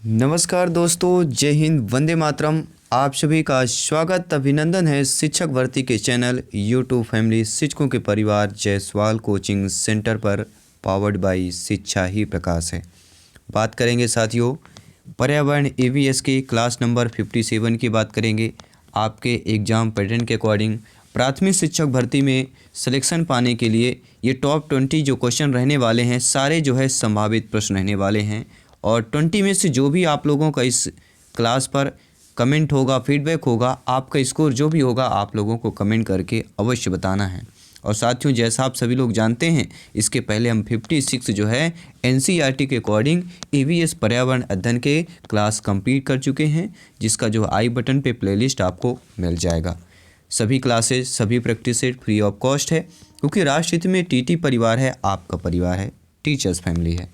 नमस्कार दोस्तों, जय हिंद, वंदे मातरम। आप सभी का स्वागत अभिनंदन है शिक्षक भर्ती के चैनल यूट्यूब फैमिली शिक्षकों के परिवार जायसवाल कोचिंग सेंटर पर, पावर्ड बाय शिक्षा ही प्रकाश है। बात करेंगे साथियों पर्यावरण ईवीएस की क्लास नंबर 57 की बात करेंगे। आपके एग्ज़ाम पैटर्न के अकॉर्डिंग प्राथमिक शिक्षक भर्ती में सिलेक्शन पाने के लिए ये टॉप 20 जो क्वेश्चन रहने वाले हैं, सारे जो है संभावित प्रश्न रहने वाले हैं। और 20 में से जो भी आप लोगों का इस क्लास पर कमेंट होगा, फीडबैक होगा, आपका स्कोर जो भी होगा, आप लोगों को कमेंट करके अवश्य बताना है। और साथियों, जैसा आप सभी लोग जानते हैं, इसके पहले हम 56 जो है एनसीईआरटी के अकॉर्डिंग ईवीएस पर्यावरण अध्ययन के क्लास कंप्लीट कर चुके हैं, जिसका जो आई बटन पे प्लेलिस्ट आपको मिल जाएगा। सभी क्लासेस, सभी practice set free of cost है, क्योंकि राष्ट्र हित में टीटी परिवार है, आपका परिवार है, टीचर्स फैमिली है।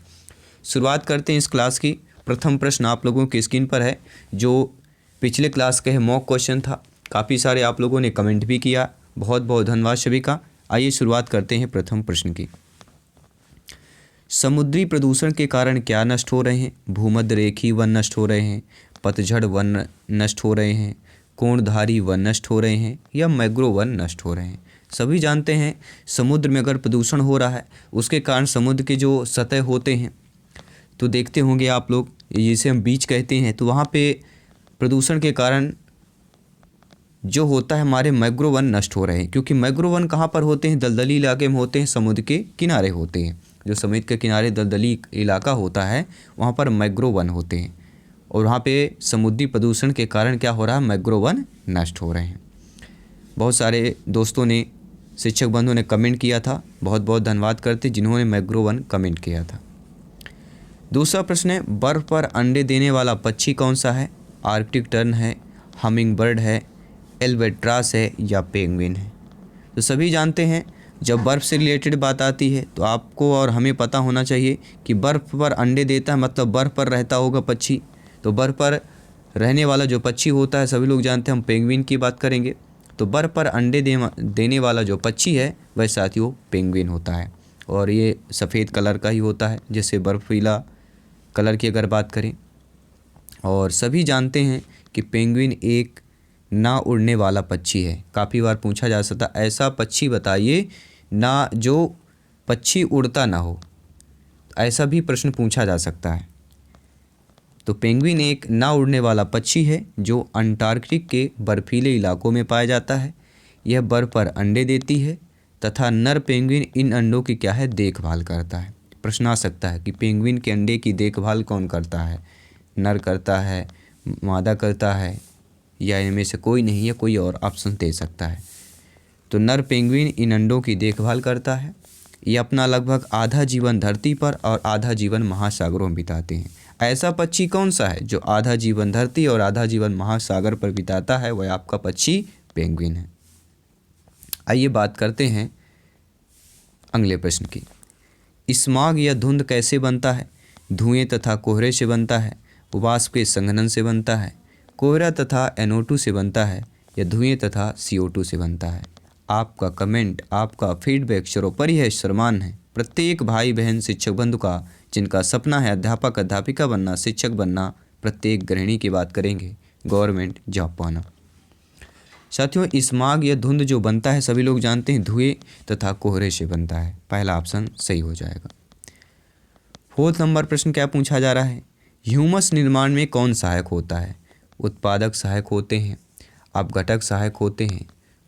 शुरुआत करते हैं इस क्लास की। प्रथम प्रश्न आप लोगों की स्क्रीन पर है, जो पिछले क्लास का है, मॉक क्वेश्चन था। काफ़ी सारे आप लोगों ने कमेंट भी किया, बहुत बहुत धन्यवाद सभी का। आइए शुरुआत करते हैं प्रथम प्रश्न की। समुद्री प्रदूषण के कारण क्या नष्ट हो रहे हैं? भूमध्य रेखीय वन नष्ट हो रहे हैं, पतझड़ वन नष्ट हो रहे हैं, कोणधारी वन नष्ट हो रहे हैं, या मैंग्रोव वन नष्ट हो रहे हैं। सभी जानते हैं समुद्र में अगर प्रदूषण हो रहा है, उसके कारण समुद्र के जो सतह होते हैं, तो देखते होंगे आप लोग, जिसे हम बीच कहते हैं, तो वहाँ पे प्रदूषण के कारण जो होता है हमारे मैंग्रोव वन नष्ट हो रहे हैं। क्योंकि मैंग्रोव वन कहाँ पर होते हैं? दलदली इलाके में होते हैं, समुद्र के किनारे होते हैं। जो समुद्र के किनारे दलदली इलाका होता है, वहाँ पर मैंग्रोव वन होते हैं। और वहाँ पे समुद्री प्रदूषण के कारण क्या हो रहा है? मैंग्रोव वन नष्ट हो रहे हैं। बहुत सारे दोस्तों ने, शिक्षक बंधुओं ने कमेंट किया था, बहुत बहुत धन्यवाद करते जिन्होंने मैंग्रोव वन कमेंट किया था। दूसरा प्रश्न है, बर्फ़ पर अंडे देने वाला पक्षी कौन सा है? आर्कटिक टर्न है, हमिंग बर्ड है, एल्वेट्रास है, या पेंगुइन है। तो सभी जानते हैं जब बर्फ़ से रिलेटेड बात आती है, तो आपको और हमें पता होना चाहिए कि बर्फ़ पर अंडे देता है मतलब बर्फ़ पर रहता होगा पक्षी। तो बर्फ़ पर रहने वाला जो पक्षी होता है, सभी लोग जानते हैं, हम पेंगुइन की बात करेंगे। तो बर्फ़ पर अंडे देने वाला जो पक्षी है, वह साथियों पेंगुइन होता है। और ये सफ़ेद कलर का ही होता है, जैसे बर्फीला कलर की अगर बात करें। और सभी जानते हैं कि पेंगुइन एक ना उड़ने वाला पक्षी है। काफ़ी बार पूछा जा सकता, ऐसा पक्षी बताइए ना जो पक्षी उड़ता ना हो, ऐसा भी प्रश्न पूछा जा सकता है। तो पेंगुइन एक ना उड़ने वाला पक्षी है, जो अंटार्कटिक के बर्फीले इलाकों में पाया जाता है। यह बर्फ़ पर अंडे देती है तथा नर पेंगुइन इन अंडों की क्या है? देखभाल करता है। प्रश्न आ सकता है कि पेंगुइन के अंडे की देखभाल कौन करता है? नर करता है, मादा करता है, या इनमें से कोई नहीं है? कोई और ऑप्शन दे सकता है। तो नर पेंगुइन इन अंडों की देखभाल करता है। ये अपना लगभग आधा जीवन धरती पर और आधा जीवन महासागरों में बिताते हैं। ऐसा पक्षी कौन सा है जो आधा जीवन धरती और आधा जीवन महासागर पर बिताता है? वह आपका पक्षी पेंगुइन है। आइए बात करते हैं अगले प्रश्न की। स्मॉग या धुंध कैसे बनता है? धुएं तथा कोहरे से बनता है, वाष्प के संघनन से बनता है, कोहरा तथा NO2 से बनता है, या धुएं तथा CO2 से बनता है। आपका कमेंट, आपका फीडबैक सर्वोपरि है, सम्मान है। प्रत्येक भाई बहन शिक्षक बंधु का, जिनका सपना है अध्यापक अध्यापिका बनना, शिक्षक बनना, प्रत्येक गृहिणी की बात करेंगे, गवर्नमेंट जॉब पाना। साथियों, स्मॉग या धुंध जो बनता है, सभी लोग जानते हैं धुएं तथा कोहरे से बनता है। पहला ऑप्शन सही हो जाएगा। 4 नंबर प्रश्न क्या पूछा जा रहा है? ह्यूमस निर्माण में कौन सहायक होता है? उत्पादक सहायक होते हैं, अपघटक सहायक होते हैं,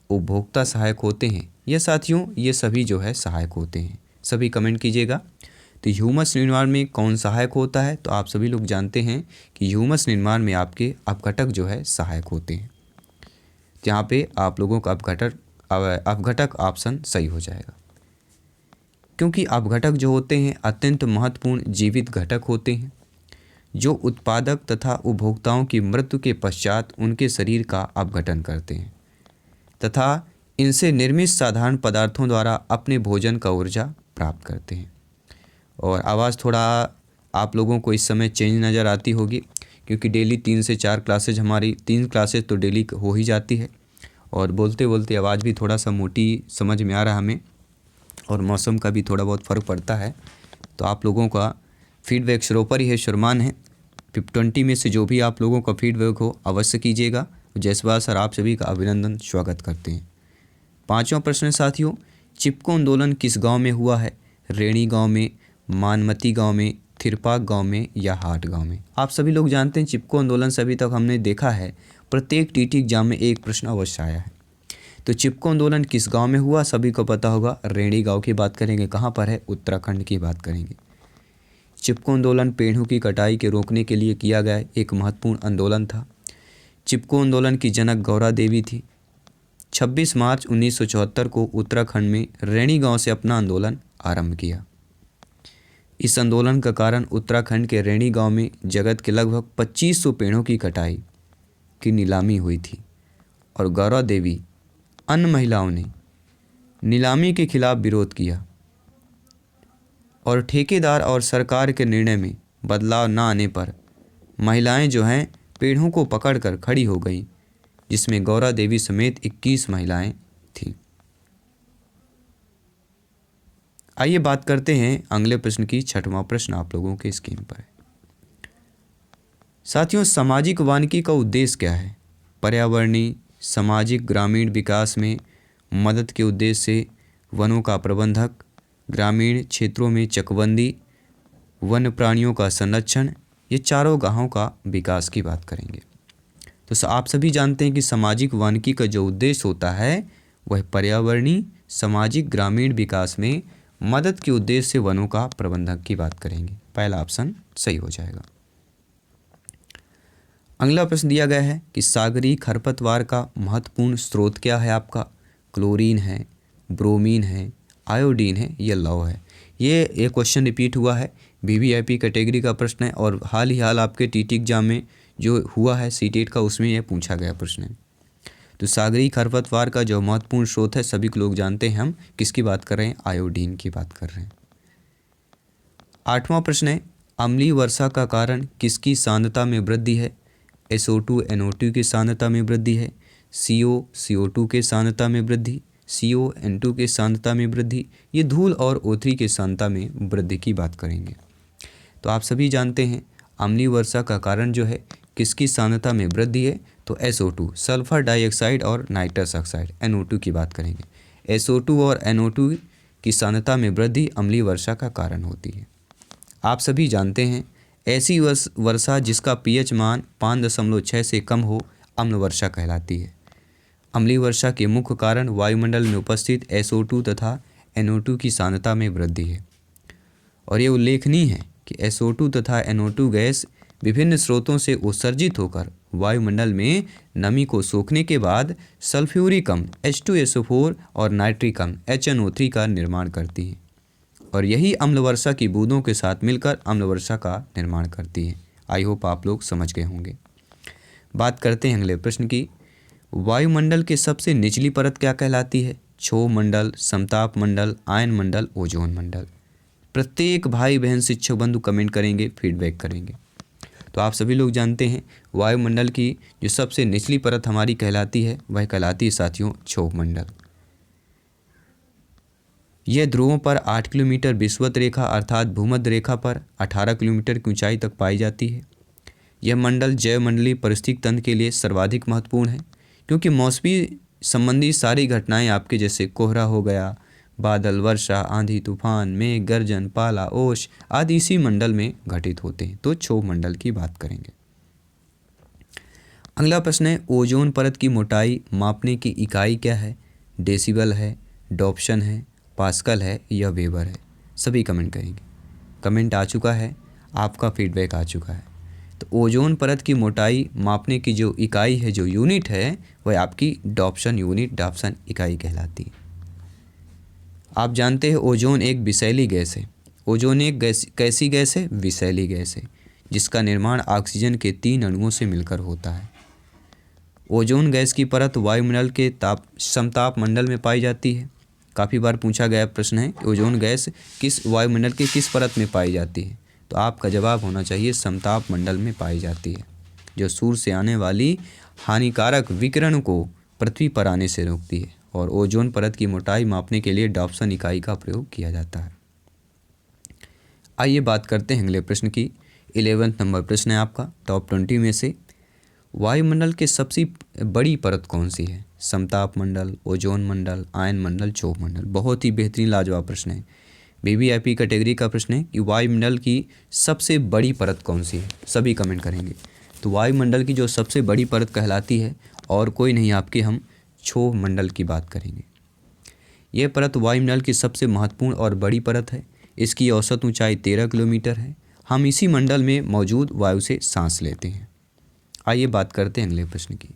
उपभोक्ता सहायक होते हैं, या साथियों ये सभी जो है सहायक होते हैं। सभी कमेंट कीजिएगा। तो ह्यूमस निर्माण में कौन सहायक होता है? तो आप सभी लोग जानते हैं कि ह्यूमस निर्माण में आपके अपघटक जो है सहायक होते हैं। जहाँ पे आप लोगों का अपघटक ऑप्शन सही हो जाएगा, क्योंकि अपघटक जो होते हैं अत्यंत महत्वपूर्ण जीवित घटक होते हैं, जो उत्पादक तथा उपभोक्ताओं की मृत्यु के पश्चात उनके शरीर का अपघटन करते हैं तथा इनसे निर्मित साधारण पदार्थों द्वारा अपने भोजन का ऊर्जा प्राप्त करते हैं। और आवाज़ थोड़ा आप लोगों को इस समय चेंज नज़र आती होगी, क्योंकि डेली 3 से 4 क्लासेज, हमारी 3 क्लासेज तो डेली हो ही जाती है। और बोलते बोलते आवाज़ भी थोड़ा सा मोटी समझ में आ रहा हमें, और मौसम का भी थोड़ा बहुत फ़र्क पड़ता है। तो आप लोगों का फीडबैक सर्वोपरि है, सम्मान है। 20 में से जो भी आप लोगों का फीडबैक हो अवश्य कीजिएगा। जयसवाल सर आप सभी का अभिनंदन स्वागत करते हैं। 5वां प्रश्न साथियों, चिपको आंदोलन किस गांव में हुआ है? रेणी गांव में, मानमती गांव में, थिरपाक गांव में या हाट गांव में? आप सभी लोग जानते हैं चिपको आंदोलन से अभी तक हमने देखा है प्रत्येक टीटी एग्जाम में एक प्रश्न अवश्य आया है। तो चिपको आंदोलन किस गांव में हुआ? सभी को पता होगा, रेणी गांव की बात करेंगे। कहाँ पर है? उत्तराखंड की बात करेंगे। चिपको आंदोलन पेड़ों की कटाई के रोकने के लिए किया गया एक महत्वपूर्ण आंदोलन था। चिपको आंदोलन की जनक गौरा देवी थी। 26 मार्च 1974 को उत्तराखंड में रेणी गांव से अपना आंदोलन आरंभ किया। इस आंदोलन का कारण उत्तराखंड के रेणी गांव में जगत के लगभग 2500 पेड़ों की कटाई की नीलामी हुई थी और गौरा देवी अन्य महिलाओं ने नीलामी के खिलाफ विरोध किया और ठेकेदार और सरकार के निर्णय में बदलाव न आने पर महिलाएं जो हैं पेड़ों को पकड़कर खड़ी हो गई, जिसमें गौरा देवी समेत 21 महिलाएं थीं। आइए बात करते हैं अगले प्रश्न की। 6वां प्रश्न आप लोगों के स्क्रीन पर है। साथियों, सामाजिक वानिकी का उद्देश्य क्या है? पर्यावरणीय, सामाजिक, ग्रामीण विकास में मदद के उद्देश्य से वनों का प्रबंधक, ग्रामीण क्षेत्रों में चकबंदी, वन्य प्राणियों का संरक्षण, ये चारों गाहों का विकास की बात करेंगे। तो आप सभी जानते हैं कि सामाजिक वानिकी का जो उद्देश्य होता है वह पर्यावरणीय, सामाजिक, ग्रामीण विकास में मदद के उद्देश्य से वनों का प्रबंधन की बात करेंगे। पहला ऑप्शन सही हो जाएगा। अगला प्रश्न दिया गया है कि सागरीय खरपतवार का महत्वपूर्ण स्रोत क्या है? आपका क्लोरीन है, ब्रोमीन है, आयोडीन है या लौह है? ये क्वेश्चन रिपीट हुआ है, वीवीआईपी कैटेगरी का प्रश्न है और हाल आपके टीटी एग्जाम में जो हुआ है सीटेट का, उसमें यह पूछा गया प्रश्न है। तो सागरीय खरपतवार का जो महत्वपूर्ण स्रोत है सभी लोग जानते हैं, हम किसकी बात कर रहे हैं? आयोडीन की बात कर रहे हैं। 8वां प्रश्न है, अम्लीय वर्षा का कारण किसकी सांद्रता में वृद्धि है? SO2 NO2 की सांद्रता में वृद्धि है, CO CO2 के सांद्रता में वृद्धि, CO N2 के सांद्रता में वृद्धि, ये धूल और O3 के सांद्रता में वृद्धि की बात करेंगे। तो आप सभी जानते हैं अम्लीय वर्षा का कारण जो है किसकी सांद्रता में वृद्धि है? तो SO2 सल्फर डाइऑक्साइड और नाइट्रस ऑक्साइड NO2 की बात करेंगे। SO2 और NO2 की सांद्रता में वृद्धि अम्लीय वर्षा का कारण होती है। आप सभी जानते हैं ऐसी वर्षा जिसका pH मान 5.6 से कम हो अम्ल वर्षा कहलाती है। अम्लीय वर्षा के मुख्य कारण वायुमंडल में उपस्थित SO2 तथा NO2 की सांद्रता में वृद्धि है और ये उल्लेखनीय है कि SO2 तथा NO2 गैस विभिन्न स्रोतों से उत्सर्जित होकर वायुमंडल में नमी को सोखने के बाद सल्फ्यूरिक अम्ल H2SO4 और नाइट्रिक अम्ल HNO3 का निर्माण करती है और यही अम्ल वर्षा की बूंदों के साथ मिलकर अम्ल वर्षा का निर्माण करती है। आई होप आप लोग समझ गए होंगे। बात करते हैं अगले प्रश्न की। वायुमंडल के सबसे निचली परत क्या कहलाती है? क्षोभ मंडल, समताप मंडल, आयन मंडल, ओजोन मंडल। प्रत्येक भाई बहन शिक्षक बंधु कमेंट करेंगे, फीडबैक करेंगे। तो आप सभी लोग जानते हैं वायुमंडल की जो सबसे निचली परत हमारी कहलाती है वह कहलाती है साथियों क्षोभ मंडल। यह ध्रुवों पर 8 किलोमीटर विषुवत रेखा अर्थात भूमध्य रेखा पर 18 किलोमीटर की ऊंचाई तक पाई जाती है। यह मंडल जैवमंडलीय पारिस्थितिक तंत्र के लिए सर्वाधिक महत्वपूर्ण है क्योंकि मौसमी संबंधी सारी घटनाएं आपके जैसे कोहरा हो गया, बादल, वर्षा, आंधी, तूफान, मेघ, गर्जन, पाला, ओश आदि इसी मंडल में घटित होते हैं। तो क्षोभ मंडल की बात करेंगे। अगला प्रश्न है ओजोन परत की मोटाई मापने की इकाई क्या है? डेसिबल है, डॉप्शन है, पास्कल है या वेबर है? सभी कमेंट करेंगे। कमेंट आ चुका है, आपका फीडबैक आ चुका है। तो ओजोन परत की मोटाई मापने की जो इकाई है, जो यूनिट है, वह आपकी डॉप्शन यूनिट, डॉप्शन इकाई कहलाती है। आप जानते हैं ओजोन एक विषैली गैस है। ओजोन एक कैसी गैस है? विषैली गैस है जिसका निर्माण ऑक्सीजन के 3 अणुओं से मिलकर होता है। ओजोन गैस की परत वायुमंडल के समताप मंडल में पाई जाती है। काफ़ी बार पूछा गया प्रश्न है कि ओजोन गैस किस वायुमंडल के किस परत में पाई जाती है? तो आपका जवाब होना चाहिए समताप मंडल में पाई जाती है, जो सूर्य से आने वाली हानिकारक विकिरण को पृथ्वी पर आने से रोकती है और ओजोन परत की मोटाई मापने के लिए डॉप्सन इकाई का प्रयोग किया जाता है। आइए बात करते हैं अगले प्रश्न की। 11 नंबर प्रश्न है आपका टॉप 20 में से। वायुमंडल के सबसे बड़ी परत कौन सी है? समताप मंडल, ओजोन मंडल, आयन मंडल, क्षोभ मंडल। बहुत ही बेहतरीन लाजवाब प्रश्न है। वीवीआईपी कैटेगरी का प्रश्न है कि वायुमंडल की सबसे बड़ी परत कौन सी है? सभी कमेंट करेंगे। तो वायुमंडल की जो सबसे बड़ी परत कहलाती है और कोई नहीं आपके, हम क्षोभ मंडल की बात करेंगे। यह परत वायुमंडल की सबसे महत्वपूर्ण और बड़ी परत है। इसकी औसत ऊंचाई 13 किलोमीटर है। हम इसी मंडल में मौजूद वायु से सांस लेते हैं। आइए बात करते हैं अगले प्रश्न की।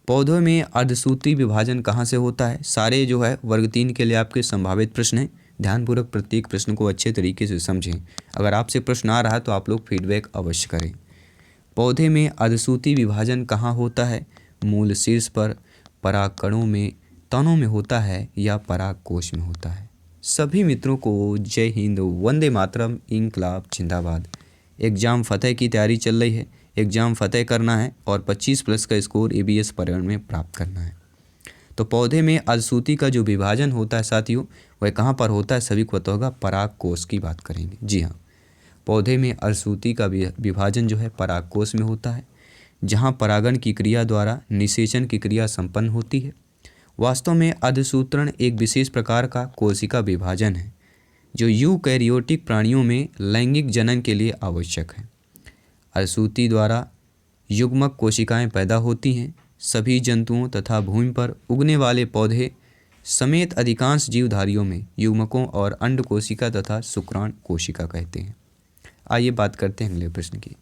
पौधों में अर्धसूत्री विभाजन कहाँ से होता है? सारे जो है वर्ग 3 के लिए आपके संभावित प्रश्न हैं। ध्यानपूर्वक प्रत्येक प्रश्न को अच्छे तरीके से समझें। अगर आपसे प्रश्न आ रहा है तो आप लोग फीडबैक अवश्य करें। पौधे में अर्धसूत्री विभाजन कहाँ होता है? मूल शीर्ष पर, परागकणों में, तनों में होता है या परागकोश में होता है? सभी मित्रों को जय हिंद, वंदे मातरम, इंकलाब जिंदाबाद। एग्ज़ाम फतेह की तैयारी चल रही है। एग्ज़ाम फतेह करना है और 25+ का स्कोर ABS पर्यावरण में प्राप्त करना है। तो पौधे में अर्धसूत्री का जो विभाजन होता है साथियों, वह कहाँ पर होता है? सभी को पता होगा, परागकोश की बात करेंगे। जी हाँ, पौधे में अर्धसूत्री का विभाजन जो है परागकोश में होता है, जहाँ परागण की क्रिया द्वारा निषेचन की क्रिया संपन्न होती है। वास्तव में अर्धसूत्रण एक विशेष प्रकार का कोशिका विभाजन है जो यूकैरियोटिक प्राणियों में लैंगिक जनन के लिए आवश्यक है। अर्धसूत्री द्वारा युग्मक कोशिकाएं पैदा होती हैं। सभी जंतुओं तथा भूमि पर उगने वाले पौधे समेत अधिकांश जीवधारियों में युग्मकों और अंड कोशिका तथा शुक्राणु कोशिका कहते हैं। आइए बात करते हैं अगले प्रश्न की।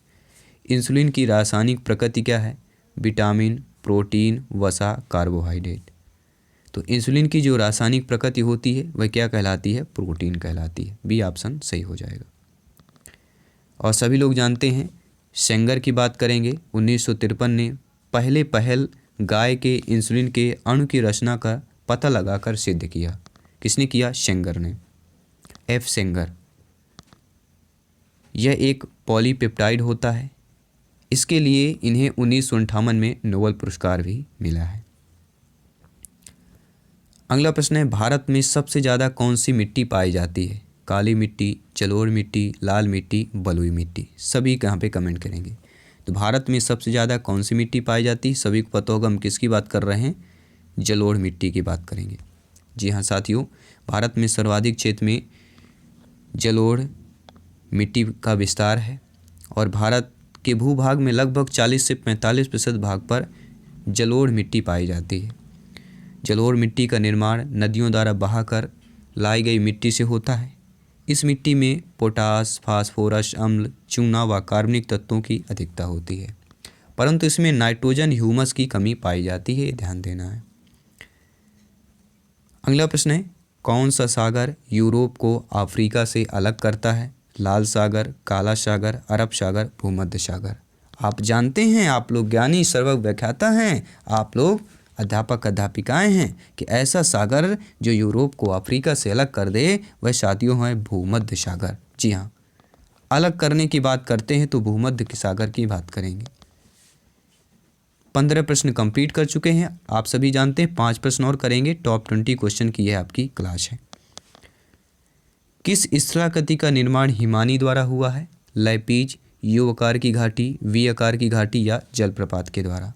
इंसुलिन की रासायनिक प्रकृति क्या है? विटामिन, प्रोटीन, वसा, कार्बोहाइड्रेट। तो इंसुलिन की जो रासायनिक प्रकृति होती है वह क्या कहलाती है? प्रोटीन कहलाती है। बी ऑप्शन सही हो जाएगा। और सभी लोग जानते हैं, सेंगर की बात करेंगे। 1953 ने पहल गाय के इंसुलिन के अणु की रचना का पता लगाकर सिद्ध किया। किसने किया? सेंगर ने, F सेंगर। यह एक पॉलीपेप्टाइड होता है। इसके लिए इन्हें 1958 में नोबेल पुरस्कार भी मिला है। अगला प्रश्न है, भारत में सबसे ज़्यादा कौन सी मिट्टी पाई जाती है? काली मिट्टी, जलोढ़ मिट्टी, लाल मिट्टी, बलुई मिट्टी। सभी यहाँ पे कमेंट करेंगे। तो भारत में सबसे ज़्यादा कौन सी मिट्टी पाई जाती है? सभी को पता होगा हम किसकी बात कर रहे हैं, जलोढ़ मिट्टी की बात करेंगे। जी हाँ साथियों, भारत में सर्वाधिक क्षेत्र में जलोढ़ मिट्टी का विस्तार है और भारत के भूभाग में लगभग 40 से 45% भाग पर जलोढ़ मिट्टी पाई जाती है। जलोढ़ मिट्टी का निर्माण नदियों द्वारा बहाकर लाई गई मिट्टी से होता है। इस मिट्टी में पोटास, फास्फोरस, अम्ल, चूना व कार्बनिक तत्वों की अधिकता होती है, परंतु इसमें नाइट्रोजन, ह्यूमस की कमी पाई जाती है, ध्यान देना है। अगला प्रश्न है, कौन सा सागर यूरोप को अफ्रीका से अलग करता है? लाल सागर, काला सागर, अरब सागर, भूमध्य सागर। आप जानते हैं, आप लोग ज्ञानी सर्वज्ञ व्याख्याता हैं, आप लोग अध्यापक अध्यापिकाएं हैं कि ऐसा सागर जो यूरोप को अफ्रीका से अलग कर दे वह साथियों है भूमध्य सागर। जी हाँ, अलग करने की बात करते हैं तो भूमध्य सागर की बात करेंगे। 15 प्रश्न कंप्लीट कर चुके हैं, आप सभी जानते हैं 5 प्रश्न और करेंगे। टॉप 20 क्वेश्चन की यह आपकी क्लास है। किस स्थलाकृति का निर्माण हिमानी द्वारा हुआ है? लैपीज, यू आकार की घाटी, वी आकार की घाटी या जलप्रपात के द्वारा?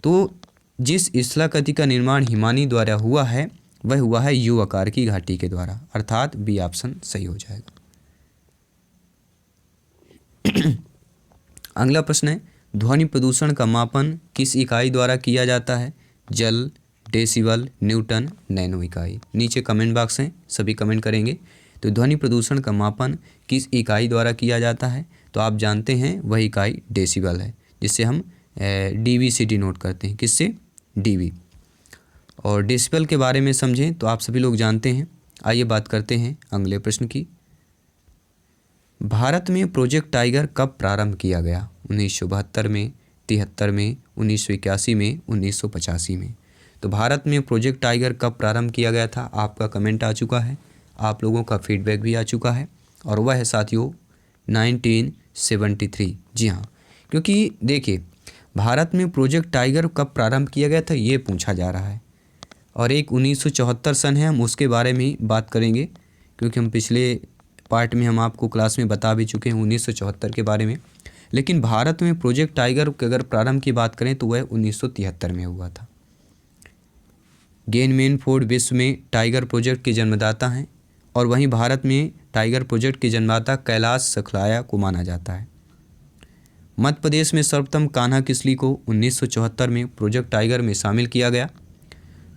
तो जिस स्थलाकृति का निर्माण हिमानी द्वारा हुआ है वह हुआ है यू आकार की घाटी के द्वारा, अर्थात बी ऑप्शन सही हो जाएगा। अगला प्रश्न है, ध्वनि प्रदूषण का मापन किस इकाई द्वारा किया जाता है? जल, डेसिबल, न्यूटन, नैनो इकाई। नीचे कमेंट बॉक्स है, सभी कमेंट करेंगे। तो ध्वनि प्रदूषण का मापन किस इकाई द्वारा किया जाता है? तो आप जानते हैं वह इकाई डेसिबल है, जिससे हम डीबी से डिनोट करते हैं। किससे? डीबी। और डेसिबल के बारे में समझें तो आप सभी लोग जानते हैं। आइए बात करते हैं अगले प्रश्न की। भारत में प्रोजेक्ट टाइगर कब प्रारंभ किया गया? 1972 में, 73 में, 1981 में, 1985 में। तो भारत में प्रोजेक्ट टाइगर कब प्रारंभ किया गया था? आपका कमेंट आ चुका है, आप लोगों का फीडबैक भी आ चुका है और वह है साथियों 1973। जी हाँ, क्योंकि देखिए भारत में प्रोजेक्ट टाइगर कब प्रारंभ किया गया था ये पूछा जा रहा है। और एक 1974 सन है, हम उसके बारे में बात करेंगे क्योंकि हम पिछले पार्ट में हम आपको क्लास में बता भी चुके हैं 1974 के बारे में। लेकिन भारत में प्रोजेक्ट टाइगर के अगर प्रारंभ की बात करें तो वह 1973 में हुआ था। गेन मैनफोर्ड विश्व में टाइगर प्रोजेक्ट के जन्मदाता हैं और वहीं भारत में टाइगर प्रोजेक्ट के जन्मदाता कैलाश सकलाया को माना जाता है। मध्य प्रदेश में सर्वप्रथम कान्हा किसली को 1974 में प्रोजेक्ट टाइगर में शामिल किया गया।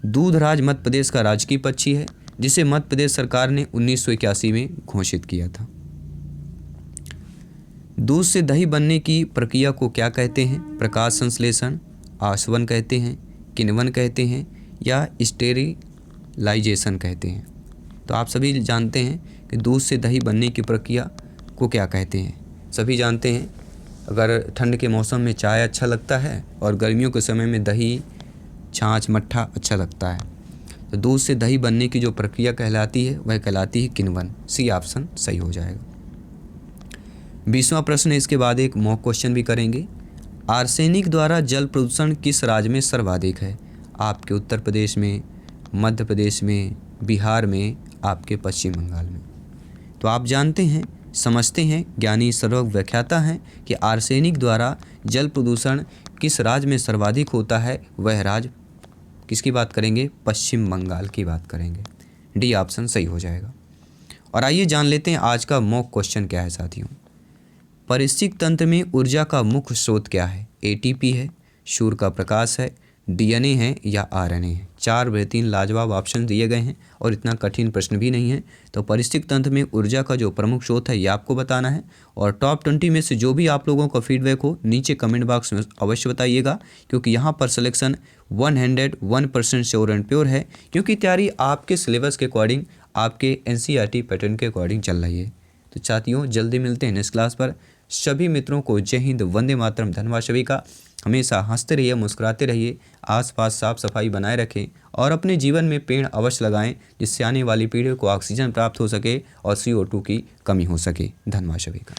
दूधराज मध्य प्रदेश का राजकीय पक्षी है जिसे मध्य प्रदेश सरकार ने 1981 में घोषित किया था। दूध से दही बनने की प्रक्रिया को क्या कहते हैं? प्रकाश संश्लेषण, आसवन कहते हैं, किण्वन कहते हैं या स्टेरिलाइजेशन कहते हैं। तो आप सभी जानते हैं कि दूध से दही बनने की प्रक्रिया को क्या कहते हैं। सभी जानते हैं अगर ठंड के मौसम में चाय अच्छा लगता है और गर्मियों के समय में दही, छाछ, मट्ठा अच्छा लगता है। तो दूध से दही बनने की जो प्रक्रिया कहलाती है वह कहलाती है किण्वन। सी ऑप्शन सही हो जाएगा। 20वां प्रश्न, इसके बाद एक मॉक क्वेश्चन भी करेंगे। आर्सेनिक द्वारा जल प्रदूषण किस राज्य में सर्वाधिक है? आपके उत्तर प्रदेश में, मध्य प्रदेश में, बिहार में, आपके पश्चिम बंगाल में। तो आप जानते हैं, समझते हैं, ज्ञानी सर्वज्ञ व्याख्याता हैं कि आर्सेनिक द्वारा जल प्रदूषण किस राज्य में सर्वाधिक होता है। वह राज्य किसकी बात करेंगे? पश्चिम बंगाल की बात करेंगे। डी ऑप्शन सही हो जाएगा। और आइए जान लेते हैं आज का मॉक क्वेश्चन क्या है साथियों। परिस्थितिक तंत्र में ऊर्जा का मुख्य स्रोत क्या है? एटीपी है, सूर्य का प्रकाश है, डीएनए है या आरएनए है। 4 बेहतरीन लाजवाब ऑप्शन दिए गए हैं और इतना कठिन प्रश्न भी नहीं है। तो परिस्थितिक तंत्र में ऊर्जा का जो प्रमुख स्रोत है ये आपको बताना है। और टॉप 20 में से जो भी आप लोगों का फीडबैक हो नीचे कमेंट बॉक्स में अवश्य बताइएगा, क्योंकि यहाँ पर सिलेक्शन 101% श्योर एंड प्योर है, क्योंकि तैयारी आपके सिलेबस के अकॉर्डिंग, आपके एनसीईआरटी पैटर्न के अकॉर्डिंग चल रही है। तो साथियों जल्दी मिलते हैं नेक्स्ट क्लास पर। सभी मित्रों को जय हिंद, वंदे मातरम, धन्यवाद सभी का। हमेशा हंसते रहिए, मुस्कुराते रहिए, आसपास साफ सफाई बनाए रखें और अपने जीवन में पेड़ अवश्य लगाएं, जिससे आने वाली पीढ़ी को ऑक्सीजन प्राप्त हो सके और CO2 की कमी हो सके। धन्यवाद सभी का।